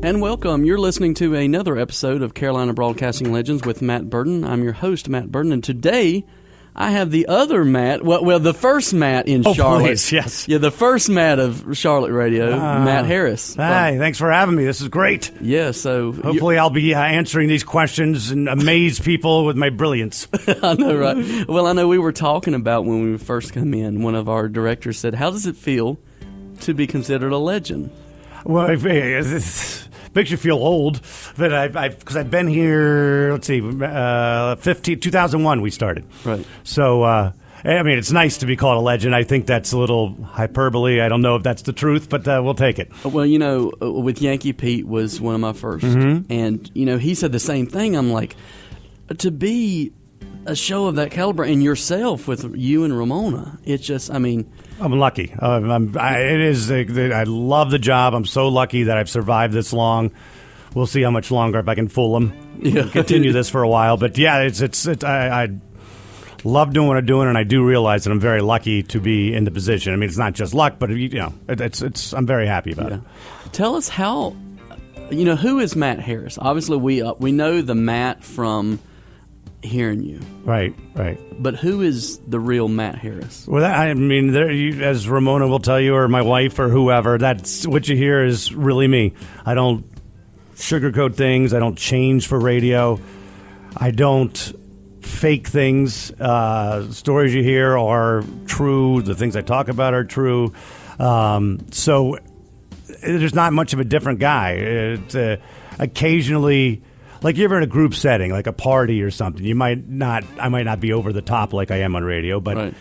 And welcome. You're listening to another episode of Carolina Broadcasting Legends with Matt Burton. I'm your host, Matt Burton, and today I have the other Matt, well, the first Matt in Charlotte. Please, yes. Yeah, the first Matt of Charlotte Radio, Matt Harris. Hi, thanks for having me. This is great. Yeah, so... Hopefully I'll be answering these questions and amaze people with my brilliance. I know, right? Well, I know we were talking about when we first come in, one of our directors said, how does it feel to be considered a legend? Well, it makes you feel old, but because I've been here, let's see, 2001 we started. Right. So, I mean, it's nice to be called a legend. I think that's a little hyperbole. I don't know if that's the truth, but we'll take it. Well, you know, with Yankee Pete was one of my first. Mm-hmm. And, you know, he said the same thing. I'm like, to be a show of that caliber and yourself with you and Ramona, it's just, I mean... I'm lucky. I love the job. I'm so lucky that I've survived this long. We'll see how much longer if I can fool them. Yeah. Continue this for a while. But yeah, I love doing what I'm doing, and I do realize that I'm very lucky to be in the position. I mean, it's not just luck, but you know, I'm very happy about it. Tell us how, you know, who is Matt Harris? Obviously, we know the Matt from hearing you. Right. But who is the real Matt Harris? Well, as Ramona will tell you, or my wife, or whoever, that's what you hear is really me. I don't sugarcoat things. I don't change for radio. I don't fake things. Stories you hear are true. The things I talk about are true. So there's not much of a different guy. Occasionally... Like you're in a group setting, like a party or something. I might not be over the top like I am on radio, but right.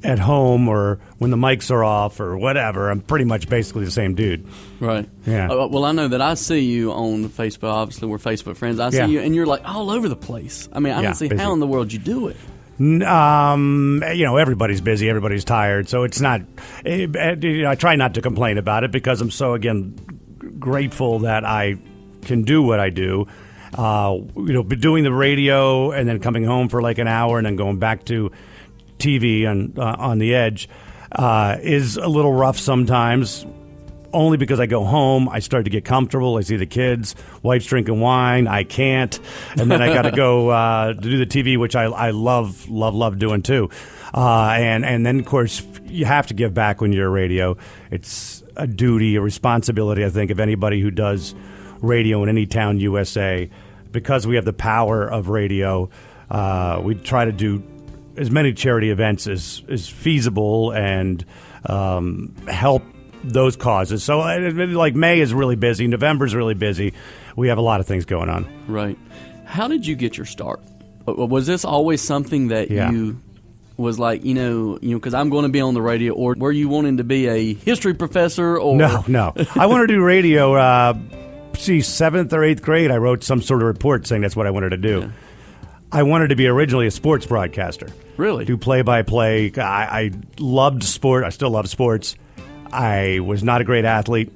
At home or when the mics are off or whatever, I'm pretty much basically the same dude. Right. Yeah. Well, I know that I see you on Facebook. Obviously, we're Facebook friends. I see you, and you're like all over the place. I mean, I don't see busy. How in the world you do it. You know, everybody's busy, everybody's tired, so it's not. I try not to complain about it because I'm so grateful that I can do what I do. Doing the radio and then coming home for like an hour and then going back to TV on the edge is a little rough sometimes. Only because I go home, I start to get comfortable. I see the kids, wife's drinking wine. I can't, and then I got to go to do the TV, which I love doing too. And then of course you have to give back when you're a radio. It's a duty, a responsibility. I think of anybody who does radio in any town USA, because we have the power of radio. We try to do as many charity events as feasible and help those causes. So like May is really busy, November's really busy. We have a lot of things going on. Right. How did you get your start? Was this always something that you was like, you know, because I'm going to be on the radio, or were you wanting to be a history professor? Or No. I wanted to do radio. 7th or 8th grade, I wrote some sort of report saying that's what I wanted to do. Yeah. I wanted to be originally a sports broadcaster. Really? Do play-by-play. I loved sport. I still love sports. I was not a great athlete.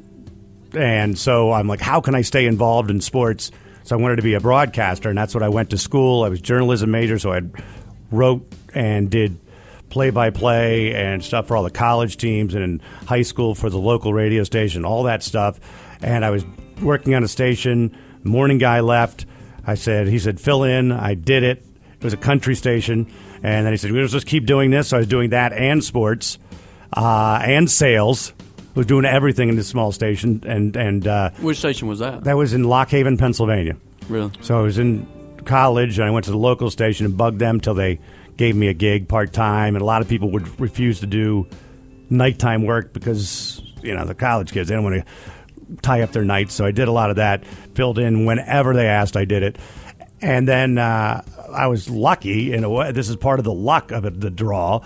And so I'm like, how can I stay involved in sports? So I wanted to be a broadcaster, and that's what I went to school. I was journalism major, so I wrote and did play-by-play and stuff for all the college teams, and in high school for the local radio station, all that stuff. And I was working on a station. Morning guy left. He said, fill in. I did it. It was a country station. And then he said, we'll just keep doing this. So I was doing that and sports and sales. I was doing everything in this small station. And which station was that? That was in Lock Haven, Pennsylvania. Really? So I was in college, and I went to the local station and bugged them till they gave me a gig part-time. And a lot of people would refuse to do nighttime work because, you know, the college kids, they don't want to tie up their nights. So I did a lot of that, filled in whenever they asked, I did it. And then I was lucky in a way. This is part of the luck of it, the draw.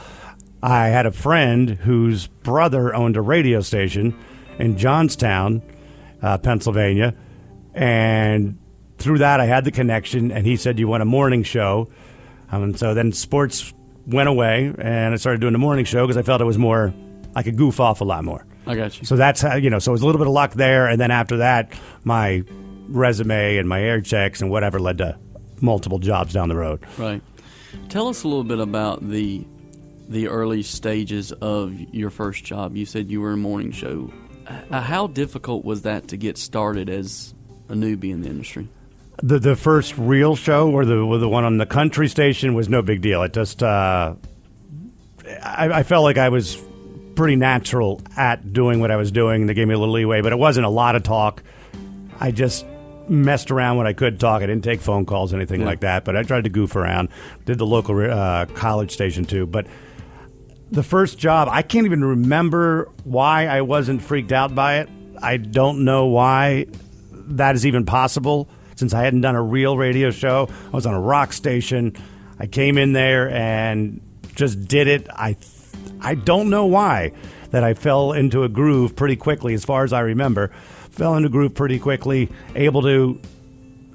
I had a friend whose brother owned a radio station in Johnstown, Pennsylvania. And through that, I had the connection, and he said, you want a morning show? And so then sports went away, and I started doing the morning show because I felt it was more, I could goof off a lot more. I got you. So that's how, you know, so it was a little bit of luck there. And then after that, my resume and my air checks and whatever led to multiple jobs down the road. Right. Tell us a little bit about the early stages of your first job. You said you were in a morning show. How difficult was that to get started as a newbie in the industry? The first real show, or the one on the country station, was no big deal. It just I felt like I was pretty natural at doing what I was doing. They gave me a little leeway, but it wasn't a lot of talk. I just messed around when I could talk. I didn't take phone calls, anything like that, but I tried to goof around. Did the local college station too. But the first job, I can't even remember why I wasn't freaked out by it. I don't know why that is even possible, since I hadn't done a real radio show. I was on a rock station. I came in there and just did it. I don't know why that I fell into a groove pretty quickly, as far as I remember. Fell into a groove pretty quickly, able to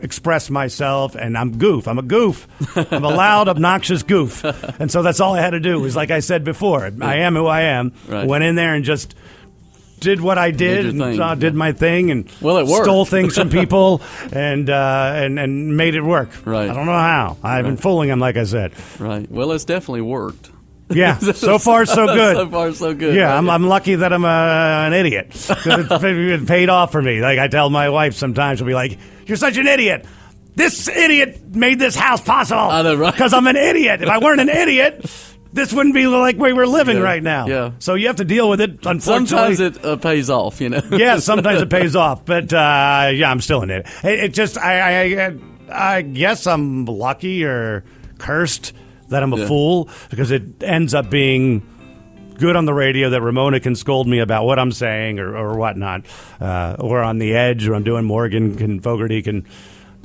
express myself, and I'm a goof. I'm a loud, obnoxious goof. And so that's all I had to do, was like I said before, I am who I am. Right. Went in there and just did what I did, and did my thing, and it worked. Stole things from people, and made it work. Right. I don't know how. I've been fooling them, like I said. Right. Well, it's definitely worked. Yeah. So far, so good. So far, so good. Yeah, right? I'm lucky that I'm an idiot. 'Cause it paid off for me. Like I tell my wife sometimes, she'll be like, "You're such an idiot. This idiot made this house possible." I know, right? Because I'm an idiot. If I weren't an idiot, this wouldn't be like we were living right now. Yeah. So you have to deal with it, unfortunately. Sometimes it pays off, you know. Yeah, sometimes it pays off. But, yeah, I'm still an idiot. It just, I guess I'm lucky or cursed that I'm a fool, because it ends up being good on the radio that Ramona can scold me about what I'm saying or whatnot. Or on the edge, or I'm doing Morgan Fogarty can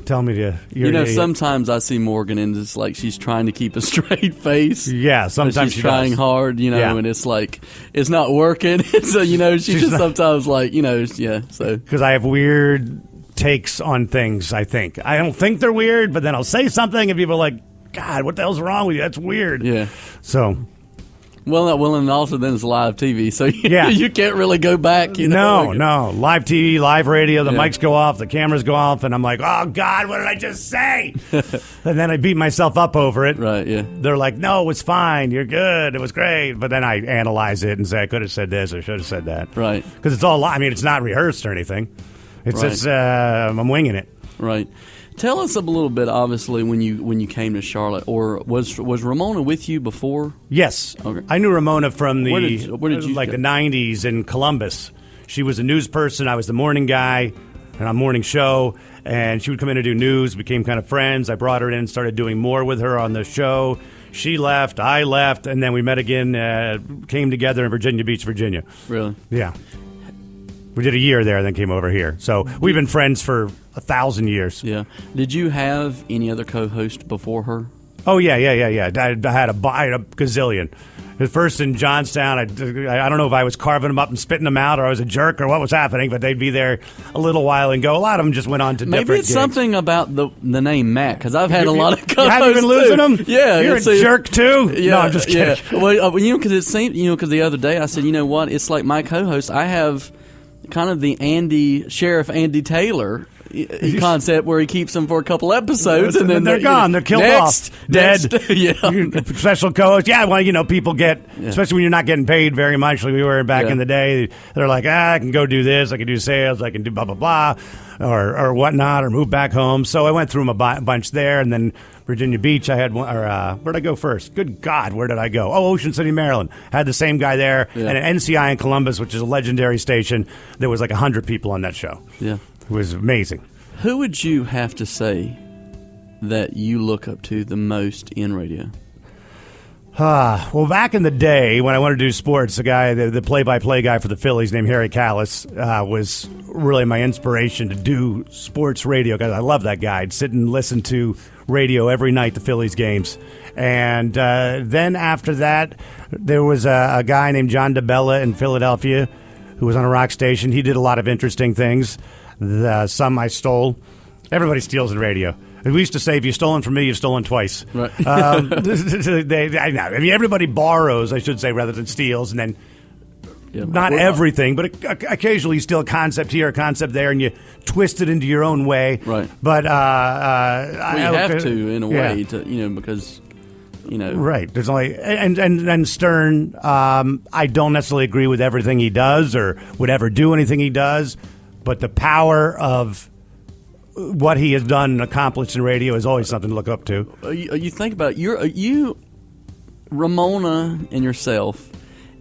tell me to. You know, sometimes I see Morgan and it's like she's trying to keep a straight face. Yeah, sometimes she's trying hard, you know, and it's like it's not working. So you know, she's just sometimes like, you know, So because I have weird takes on things. I don't think they're weird, but then I'll say something and people are like, "God, what the hell's wrong with you? That's weird." Yeah. So. Well, and also then it's live TV, so you can't really go back. You know? No. Live TV, live radio, the mics go off, the cameras go off, and I'm like, "Oh, God, what did I just say?" And then I beat myself up over it. Right, yeah. They're like, "No, it was fine. You're good. It was great." But then I analyze it and say, I could have said this or should have said that. Right. Because it's all, I mean, it's not rehearsed or anything. It's just, I'm winging it. Right. Tell us a little bit, obviously, when you came to Charlotte, or was Ramona with you before? Yes. Okay. I knew Ramona from the where did you the 90s in Columbus. She was a news person. I was the morning guy and on morning show, and she would come in and do news. Became kind of friends. I brought her in and started doing more with her on the show. She left, I left, and then we met again, came together in Virginia Beach, Virginia. Really? Yeah. We did a year there, then came over here. So we've been friends for 1,000 years. Yeah. Did you have any other co-host before her? Oh, yeah. I had a gazillion. At first in Johnstown, I don't know if I was carving them up and spitting them out, or I was a jerk, or what was happening, but they'd be there a little while and go. A lot of them just went on to different Maybe it's gigs. something about the name Matt, because I've had a lot of co-hosts. You haven't been losing them? Yeah. You're a jerk, too? Yeah, no, I'm just kidding. Yeah. Well, because it seemed, because the other day I said, you know what, it's like my co-host, I have kind of the Sheriff Andy Taylor concept where he keeps them for a couple episodes and then they're gone. They're killed off. Dead. Yeah. Special co-host. Yeah, well, people get, especially when you're not getting paid very much like we were back in the day, they're like, I can go do this, I can do sales, I can do blah, blah, blah, or whatnot, or move back home. So I went through them a bunch there, and then Virginia Beach, I had one, or where'd I go first? Good God, where did I go? Oh, Ocean City, Maryland. I had the same guy there. Yeah. And at NCI in Columbus, which is a legendary station, there was like 100 people on that show. Yeah. It was amazing. Who would you have to say that you look up to the most in radio? Well, back in the day when I wanted to do sports, the play-by-play guy for the Phillies named Harry Callis was really my inspiration to do sports radio, because I love that guy. I'd sit and listen to radio every night, the Phillies games. And then after that, there was a guy named John DeBella in Philadelphia who was on a rock station. He did a lot of interesting things. Some I stole. Everybody steals in radio. We used to say, if you've stolen from me, you've stolen twice. Right. I mean, everybody borrows, I should say, rather than steals, and then not everything, but occasionally you steal a concept here, a concept there, and you twist it into your own way. Right. But you have to, in a way, to, because Right. There's only and Stern. I don't necessarily agree with everything he does or would ever do anything he does, but the power of what he has done and accomplished in radio is always something to look up to. You think about it, you, Ramona, and yourself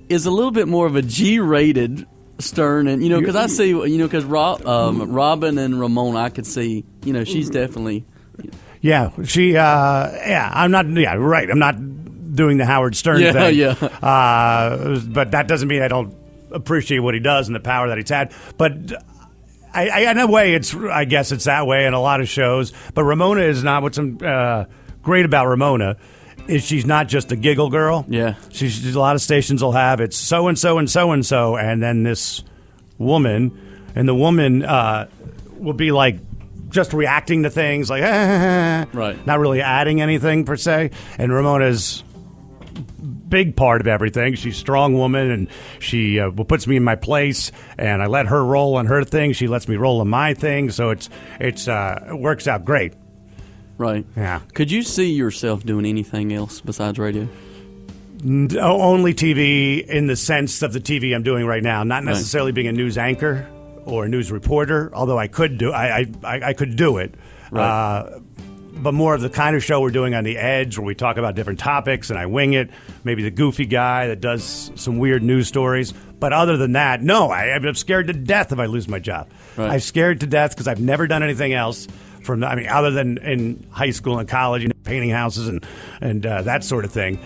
is a little bit more of a G-rated Stern, and because I see because Robin and Ramona, I could see she's definitely. Yeah, she. I'm not. Yeah, right. I'm not doing the Howard Stern thing. Yeah. But that doesn't mean I don't appreciate what he does and the power that he's had. But I in a way, I guess it's that way in a lot of shows. But Ramona is not. What's great about Ramona is she's not just a giggle girl. Yeah, she's a lot of stations will have it's so and so and so and so, and then this woman, and the woman will be like just reacting to things like right, not really adding anything per se. And Ramona's big part of everything. She's a strong woman, and she puts me in my place, and I let her roll on her thing. She lets me roll on my thing, so it works out great. Right. Yeah. Could you see yourself doing anything else besides radio? Only TV in the sense of the TV I'm doing right now, not necessarily being a news anchor or a news reporter, although I could do I could do it. Right. But more of the kind of show we're doing on The Edge, where we talk about different topics and I wing it. Maybe the goofy guy that does some weird news stories. But other than that, no, I'm scared to death if I lose my job. Right. I'm scared to death because I've never done anything else other than in high school and college, painting houses and that sort of thing.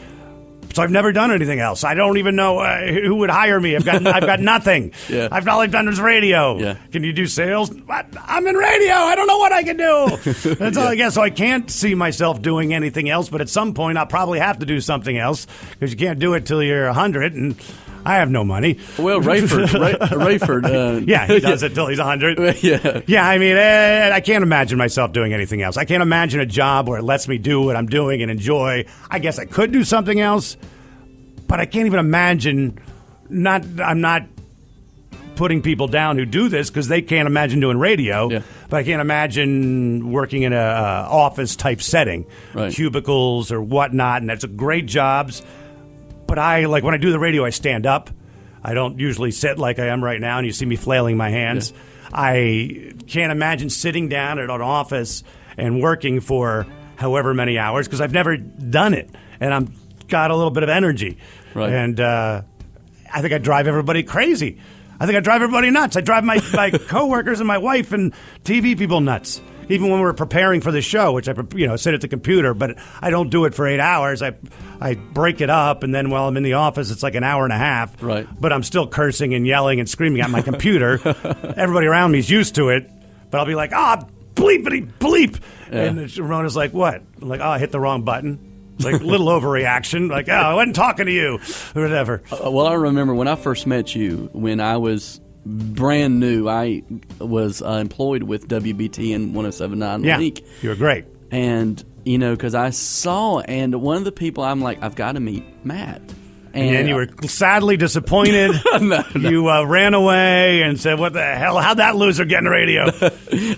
So I've never done anything else. I don't even know who would hire me. I've got nothing. Yeah. All I've done is radio. Yeah. Can you do sales? I'm in radio. I don't know what I can do. That's all I guess. So I can't see myself doing anything else. But at some point, I'll probably have to do something else because you can't do it till you're 100, and I have no money. Well, Rayford. Yeah, he does it till he's 100. Yeah. Yeah, I mean, I can't imagine myself doing anything else. I can't imagine a job where it lets me do what I'm doing and enjoy. I guess I could do something else, but I can't even imagine. I'm not putting people down who do this because they can't imagine doing radio. Yeah. But I can't imagine working in a office type setting, right, cubicles or whatnot, and that's great jobs. But when I do the radio, I stand up. I don't usually sit like I am right now, and you see me flailing my hands. Yeah. I can't imagine sitting down at an office and working for however many hours because I've never done it, and I'm got a little bit of energy. Right. And I think I drive everybody crazy. I think I drive everybody nuts. I drive my coworkers and my wife and TV people nuts. Even when we're preparing for the show, which I sit at the computer, but I don't do it for 8 hours. I break it up, and then while I'm in the office, it's like an hour and a half. Right. But I'm still cursing and yelling and screaming at my computer. Everybody around me is used to it, but I'll be like, bleepity bleep. Yeah. And Ramona's like, what? I'm like, I hit the wrong button. Like a little overreaction. Like, I wasn't talking to you or whatever. Well, I remember when I first met you, when I was brand new. I was employed with WBTN 107.9 yeah, Leak. You were great. And, because I saw, and one of the people, I'm like, I've got to meet Matt. And then you were sadly disappointed. No. You ran away and said, what the hell? How'd that loser get in the radio?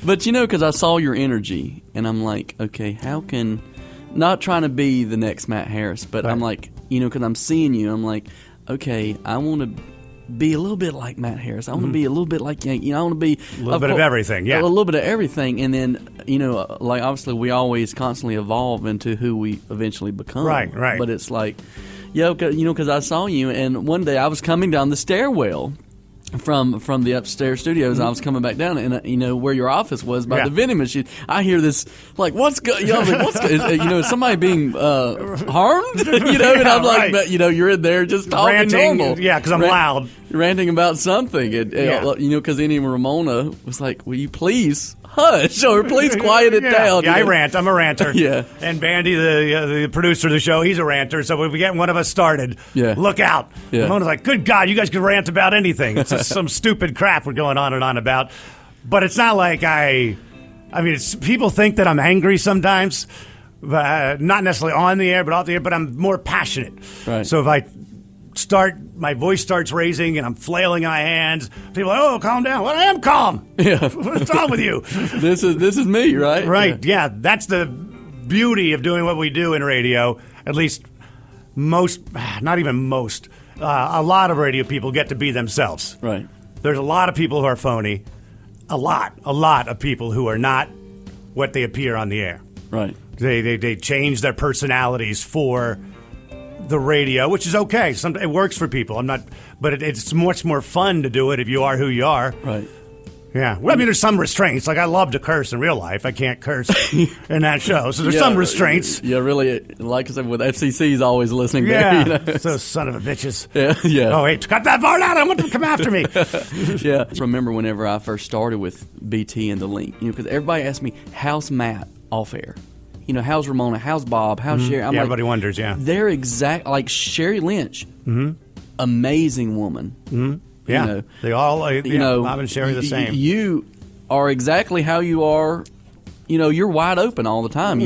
But, because I saw your energy, and I'm like, okay, how can, not trying to be the next Matt Harris, but right. I'm like, because I'm seeing you, I'm like, okay, I want to be a little bit like Matt Harris. I want to be a little bit like Yankee. I want to be a little bit of everything. Yeah, a little bit of everything, and then like obviously we always constantly evolve into who we eventually become. Right. But it's like, because I saw you, and one day I was coming down the stairwell from the upstairs studios, and I was coming back down, and where your office was by the vending machine. I hear this like, what's going? Is somebody being harmed? And I'm like, right. You're in there just talking ranting, normal. Yeah, because I'm loud, ranting about something. Because Ramona was like, will you please hush or please quiet it down? Yeah, I rant. I'm a ranter. Yeah. And Bandy, the producer of the show, he's a ranter. So if we get one of us started, look out. Yeah. Ramona's like, good God, you guys can rant about anything. It's just some stupid crap we're going on and on about. But it's not like people think that I'm angry sometimes, but not necessarily on the air, but off the air. But I'm more passionate. Right. So if I my voice starts raising and I'm flailing my hands, people are like, oh, calm down. Well, I am calm. Yeah. What's wrong with you? This is me, right? Right. Yeah. That's the beauty of doing what we do in radio. at least most, not even most, a lot of radio people get to be themselves. Right. There's a lot of people who are phony. A lot of people who are not what they appear on the air. Right. They change their personalities for the radio, which is okay. It works for people. But it's much more fun to do it if you are who you are. Right. Yeah. Well, I mean, there's some restraints. Like, I love to curse in real life. I can't curse in that show. So there's some restraints. Yeah, really. Like I said, with FCC, he's always listening. Yeah. There, you know? So son of a bitches. Yeah. Oh, wait, cut that part out. I want them to come after me. Yeah. Remember whenever I first started with BT and The Link, because everybody asked me, how's Matt off air? How's Ramona? How's Bob? How's Sherry? I'm everybody wonders, yeah. They're like Sherry Lynch. Amazing woman. Yeah, they all, Bob and Sherry the same. You are exactly how you are. You're wide open all the time.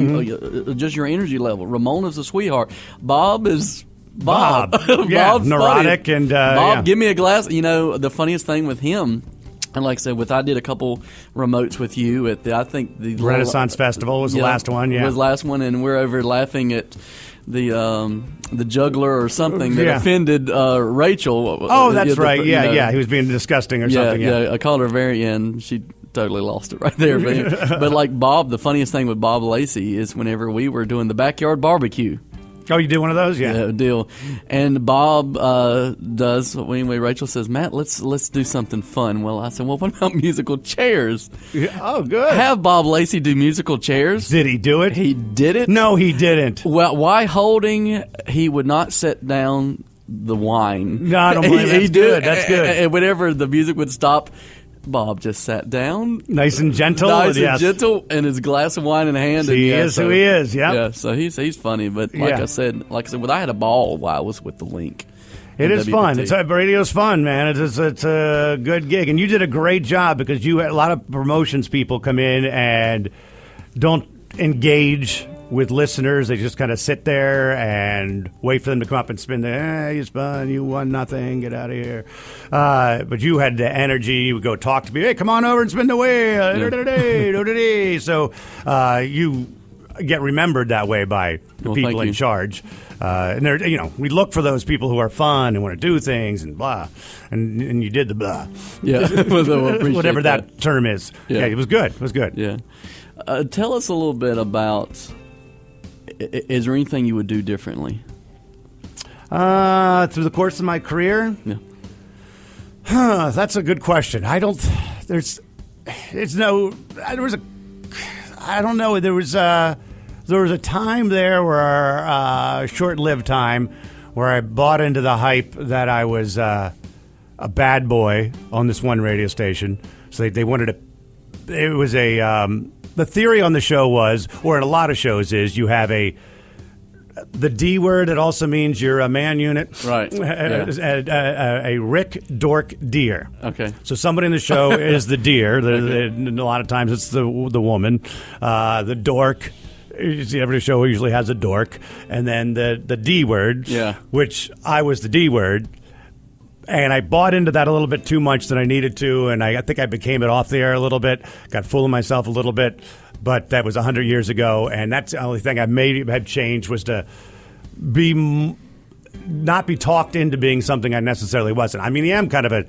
Just your energy level. Ramona's a sweetheart. Bob is Bob. Yeah, Bob's neurotic funny. and Bob, give me a glass. The funniest thing with him. And like I said, I did a couple remotes with you at I think the Renaissance Festival was the last one. Yeah, was the last one, and we're over laughing at the juggler or something that offended Rachel. Oh, that's right. Yeah, he was being disgusting or something. Yeah, I called her very end. She totally lost it right there. But like Bob, the funniest thing with Bob Lacey is whenever we were doing the backyard barbecue. Oh, you did one of those? Yeah, deal. And Bob does. Anyway, Rachel says, Matt, let's do something fun. Well, I said, well, what about musical chairs? Yeah. Oh, good. Have Bob Lacey do musical chairs. Did he do it? He did it. No, he didn't. Well, why holding? He would not set down the wine. No, I don't believe that's good. That's good. And whenever the music would stop, Bob just sat down. Nice and gentle. And gentle, and his glass of wine in hand. He is who he is, Yeah, so he's funny. But like I said, I had a ball while I was with The Link. It is fun. Radio's fun, man. It's a good gig. And you did a great job because you had a lot of promotions people come in and don't engage with listeners. They just kind of sit there and wait for them to come up and spin you spun, you won nothing, get out of here. But you had the energy. You would go talk to me. Hey, come on over and spin the wheel. Yeah. So you get remembered that way by the people in charge. And they're, we look for those people who are fun and want to do things and blah. And you did the blah. Yeah. Whatever that term is. Yeah, it was good. It was good. Yeah. Tell us a little bit about, is there anything you would do differently? Through the course of my career? Yeah. That's a good question. I don't know. There was a time there where, short-lived time, where I bought into the hype that I was a bad boy on this one radio station. So they wanted to, it was the theory on the show was, or in a lot of shows is, you have the D word. It also means you're a man unit. Right. A Rick Dork Deer. Okay. So somebody in the show is the deer. A lot of times it's the woman. The dork. Every show usually has a dork. And then the D word, which I was the D word. And I bought into that a little bit too much than I needed to, and I think I became it off the air a little bit, got full of myself a little bit, but that was 100 years ago, and that's the only thing I had changed was to not be talked into being something I necessarily wasn't. I mean, I am kind of a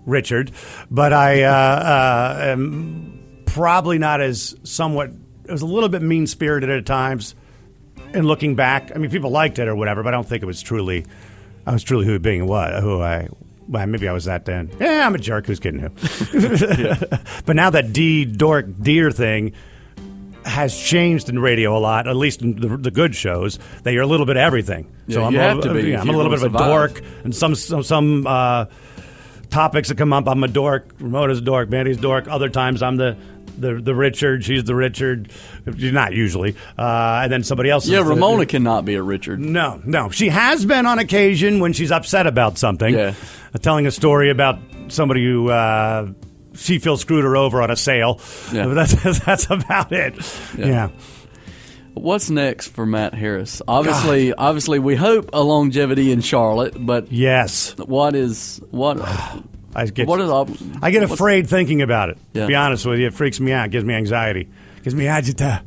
Richard, but I am probably not as somewhat, it was a little bit mean-spirited at times, and looking back, I mean, people liked it or whatever, but I don't think it was truly... I was truly maybe I was that then. Yeah, I'm a jerk. Who's kidding who? But now that dork deer thing has changed in radio a lot, at least in the good shows, that you're a little bit of everything. Yeah, so I'm a little bit of a dork, and some topics that come up, I'm a dork. Ramona's a dork. Mandy's a dork. Other times I'm the Richard. She's the Richard. Not usually. And then somebody else. Yeah, Ramona cannot be a Richard. No. She has been on occasion when she's upset about something. Yeah. Telling a story about somebody who she feels screwed her over on a sale. Yeah. But that's about it. Yeah. What's next for Matt Harris? Obviously, we hope a longevity in Charlotte, but yes. I get afraid thinking about it. Yeah. To be honest with you, it freaks me out. It gives me anxiety. It gives me agita.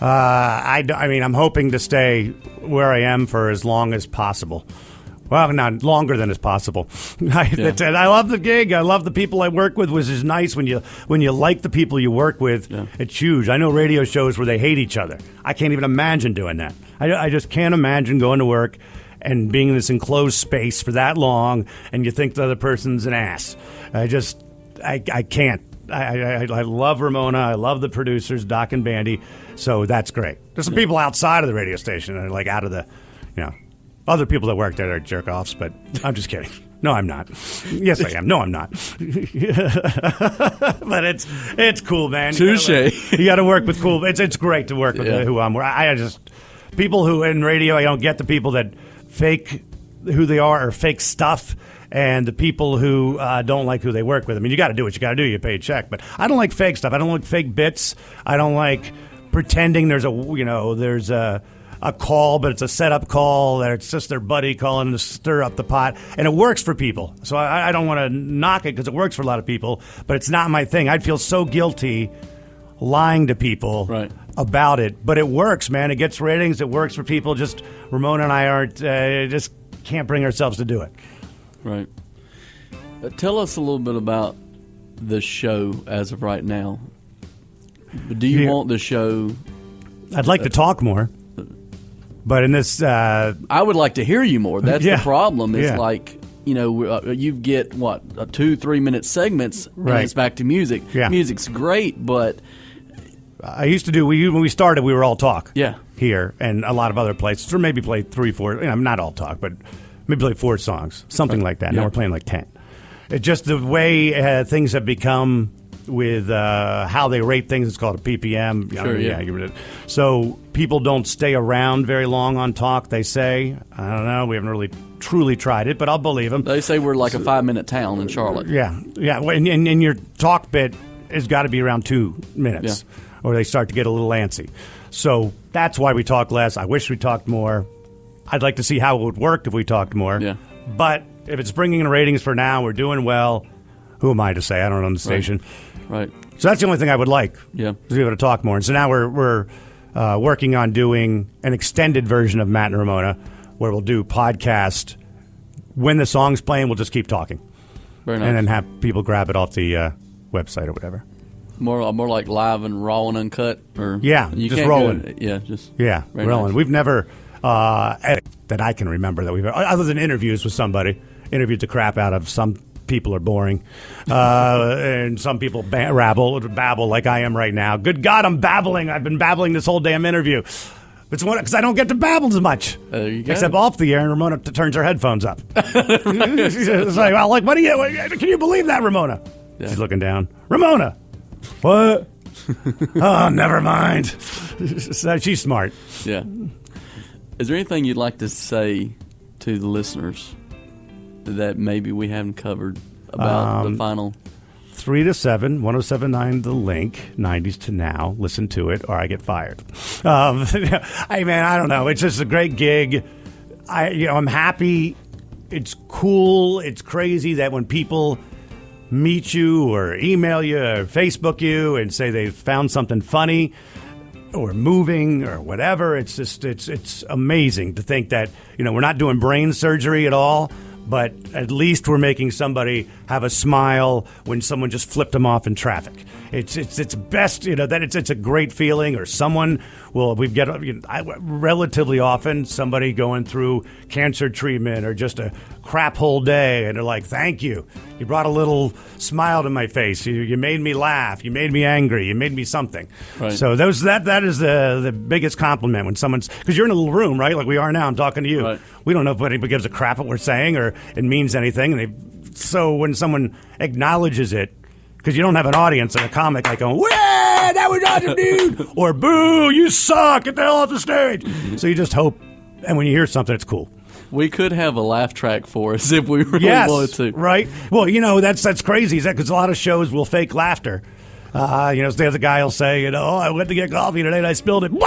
I mean, I'm hoping to stay where I am for as long as possible. Well, not longer than is possible. I love the gig. I love the people I work with, which is nice when you like the people you work with. Yeah. It's huge. I know radio shows where they hate each other. I can't even imagine doing that. I just can't imagine going to work and being in this enclosed space for that long, and you think the other person's an ass. I can't. I love Ramona. I love the producers, Doc and Bandy. So that's great. There's some people outside of the radio station that are like out of the, other people that work there are jerk-offs, but I'm just kidding. No, I'm not. Yes, I am. No, I'm not. But it's cool, man. Touche. You got to work with cool. It's great to work with who I'm. I just people who in radio. I don't get the people that fake who they are or fake stuff, and the people who don't like who they work with. I mean, you got to do what you got to do. You pay a check, but I don't like fake stuff. I don't like fake bits. I don't like pretending there's a call, but it's a setup call, that it's just their buddy calling to stir up the pot, and it works for people. So I don't want to knock it because it works for a lot of people, but it's not my thing. I'd feel so guilty lying to people about it, but it works, man. It gets ratings. It works for people. Just Ramona and I aren't, just can't bring ourselves to do it. Right. Tell us a little bit about the show as of right now. Do you want the show? I'd like to talk more. But in this... I would like to hear you more. That's the problem. It's like, you get, 2-3 minute segments, and it's back to music. Yeah. Music's great, but... I used to do... when we started, we were all talk. Yeah. Here, and a lot of other places. Or maybe play 3-4... not all talk, but maybe play 4 songs. Something like that. Now we're playing like 10. It's just the way things have become... with how they rate things. It's called a PPM. Sure, So people don't stay around very long on talk, they say. I don't know. We haven't really truly tried it, but I'll believe them. They say we're like a 5-minute town in Charlotte. Yeah. And your talk bit has got to be around 2 minutes, or they start to get a little antsy. So that's why we talk less. I wish we talked more. I'd like to see how it would work if we talked more. Yeah. But if it's bringing in ratings for now, we're doing well. Who am I to say? I don't own the station. Right. So that's the only thing I would like. Yeah. To be able to talk more. And so now we're working on doing an extended version of Matt and Ramona, where we'll do podcast. When the song's playing, we'll just keep talking. Very nice. And then have people grab it off the website or whatever. More like live and raw and uncut, or just rolling. Rolling. Nice. We've never that I can remember that we've other than interviews with somebody interviewed the crap out of some. People are boring, and some people babble like I am right now. Good God, I'm babbling. I've been babbling this whole damn interview. It's one because I don't get to babble as much, except off the air. And Ramona turns her headphones up. It's like, well, what do you? Can you believe that, Ramona? Yeah. She's looking down. Ramona, what? Oh, never mind. She's smart. Yeah. Is there anything you'd like to say to the listeners that maybe we haven't covered about the final? 3 to 7, 107.9 The Link, 90s to now. Listen to it, or I get fired. Hey, man, I don't know. It's just a great gig. I'm happy. It's cool. It's crazy that when people meet you or email you or Facebook you and say they found something funny or moving or whatever, it's just it's amazing to think that we're not doing brain surgery at all. But at least we're making somebody have a smile when someone just flipped them off in traffic. It's best, that it's a great feeling. Or someone, we've got relatively often somebody going through cancer treatment or just a crap whole day, and they're like, "Thank you. You brought a little smile to my face. You made me laugh. You made me angry. You made me something." Right. So that is the biggest compliment when someone's, because you're in a little room, right? Like we are now. I'm talking to you. Right. We don't know if anybody gives a crap what we're saying or it means anything. So when someone acknowledges it, because you don't have an audience and a comic like going, "Wah, that was awesome, dude," or "Boo, you suck, get the hell off the stage." So you just hope, and when you hear something, it's cool. We could have a laugh track for us if we really wanted to. Right. Well, that's crazy, because a lot of shows will fake laughter. The other guy will say, "I went to get coffee today and I spilled it." But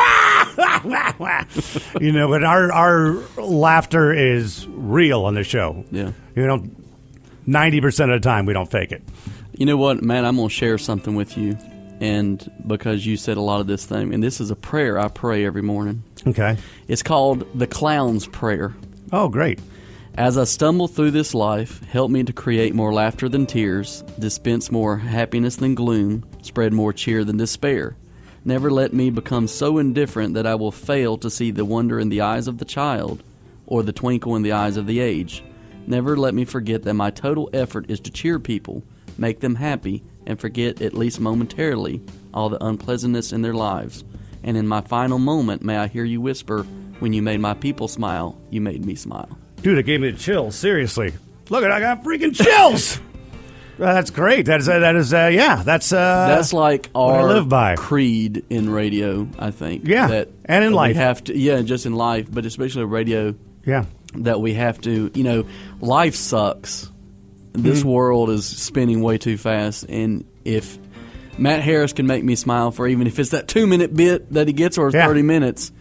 our laughter is real on the show. Yeah. 90% of the time we don't fake it. You know what, man? I'm going to share something with you. and because you said a lot of this thing, and this is a prayer I pray every morning. Okay. It's called the Clown's Prayer. Oh, great. As I stumble through this life, help me to create more laughter than tears, dispense more happiness than gloom, spread more cheer than despair. Never let me become so indifferent that I will fail to see the wonder in the eyes of the child or the twinkle in the eyes of the age. Never let me forget that my total effort is to cheer people, make them happy, and forget, at least momentarily, all the unpleasantness in their lives. And in my final moment, may I hear you whisper, when you made my people smile, you made me smile. Dude, it gave me the chills. Seriously. Look, I got freaking chills. That's great. That's like what I our live by. creed in radio, I think. Yeah, that and in we life. have to, just in life, but especially radio. Yeah. That we have to, life sucks. This world is spinning way too fast, and if Matt Harris can make me smile for even if it's that 2-minute bit that he gets or 30 minutes,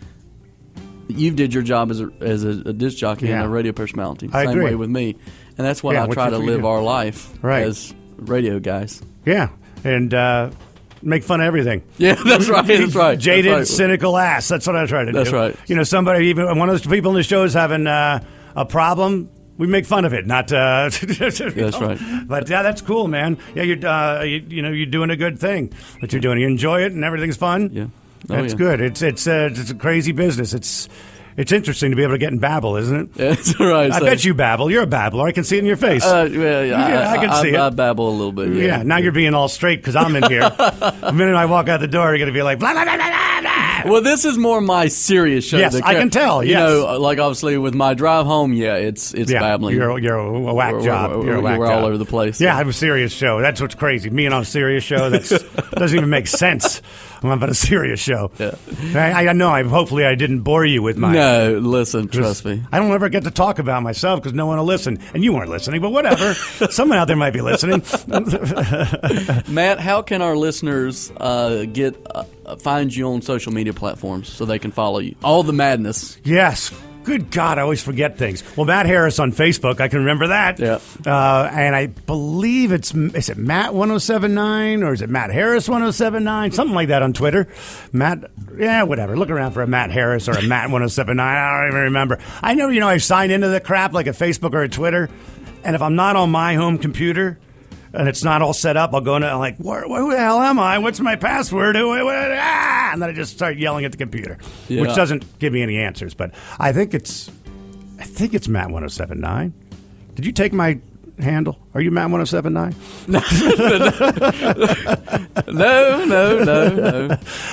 you did your job as a disc jockey and a radio personality. I Same agree. way with me, and that's what I try to live our life as radio guys. Yeah, and make fun of everything. Yeah, that's right. That's right. Jaded, that's right. Cynical ass. That's what I try to do. That's right. Somebody, even one of those people in the show is having a problem. We make fun of it, not. That's right. But yeah, that's cool, man. Yeah, you're doing a good thing. What you're doing, you enjoy it, and everything's fun. Yeah, that's good. It's a crazy business. It's interesting to be able to get in babble, isn't it? That's right. I bet you babble. You're a babbler. I can see it in your face. I can see it. I babble a little bit. Yeah. Now you're being all straight because I'm in here. The minute I walk out the door, you're going to be like, blah, blah, blah, blah, blah. Well, this is more my serious show. Yes, I can tell. Yes. Like obviously with my drive home, it's babbling. You're a whack job. You're a whack we're job. all over the place. Yeah, I have a serious show. That's what's crazy. Me and on a serious show, that doesn't even make sense. I'm about a serious show. Yeah. I know. Hopefully I didn't bore you with my... No, listen, trust me. I don't ever get to talk about myself because no one will listen. And you weren't listening, but whatever. Someone out there might be listening. Matt, how can our listeners find you on social media platforms so they can follow you? All the madness. Yes. Good God, I always forget things. Well, Matt Harris on Facebook, I can remember that. Yeah. And I believe is it Matt 1079 or is it Matt Harris 1079? Something like that on Twitter. Matt, whatever. Look around for a Matt Harris or a Matt 1079. I don't even remember. I know, I sign into the crap like a Facebook or a Twitter. And if I'm not on my home computer and it's not all set up, I'll go into who the hell am I? What's my password? And then I just start yelling at the computer, which doesn't give me any answers. But I think it's Matt 1079. Did you take my handle? Are you Matt 1079? No.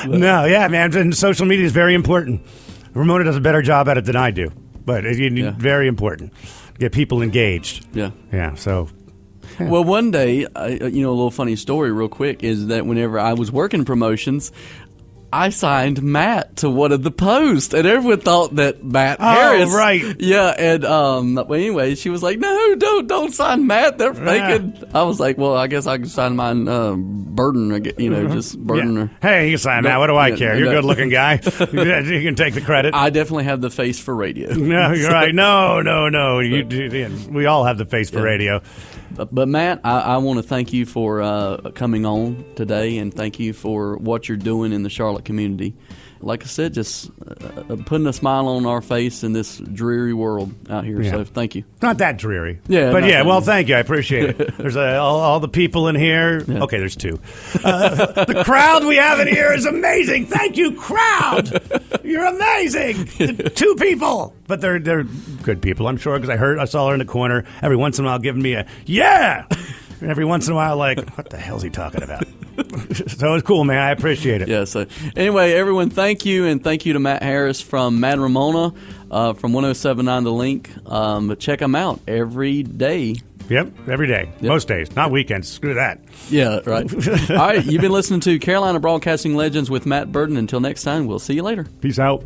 No, yeah, man. And social media is very important. Ramona does a better job at it than I do, but it's very important. Get people engaged. Yeah. Yeah. So. Yeah. Well, one day, a little funny story real quick is that whenever I was working promotions, I signed Matt to one of the posts, and everyone thought that Matt Harris. Oh, right. Yeah, and well, anyway, she was like, "No, don't sign Matt. They're faking." I was like, "Well, I guess I can sign mine, Burden, just Burden." Yeah. Or, hey, you can sign Matt. What do I care? You're a good-looking guy. You can take the credit. I definitely have the face for radio. No, you're right. No. We all have the face for radio. But Matt, I want to thank you for coming on today, and thank you for what you're doing in the Charlotte community. Like I said, just putting a smile on our face in this dreary world out here. Yeah. So thank you. Not that dreary. Yeah. But well, thank you. I appreciate it. There's all the people in here. Yeah. Okay, there's two. The crowd we have in here is amazing. Thank you, crowd. You're amazing. 2 people. But they're good people, I'm sure, because I saw her in the corner every once in a while giving me a, yeah. And every once in a while, like, what the hell's he talking about? So it's cool, man. I appreciate it. Yeah. So anyway, everyone, thank you, and thank you to Matt Harris from Matt and Ramona from 1079 The Link. But check them out every day. Yep, every day. Yep. Most days. Not weekends. Screw that. Yeah, right. All right, you've been listening to Carolina Broadcasting Legends with Matt Burden. Until next time, we'll see you later. Peace out.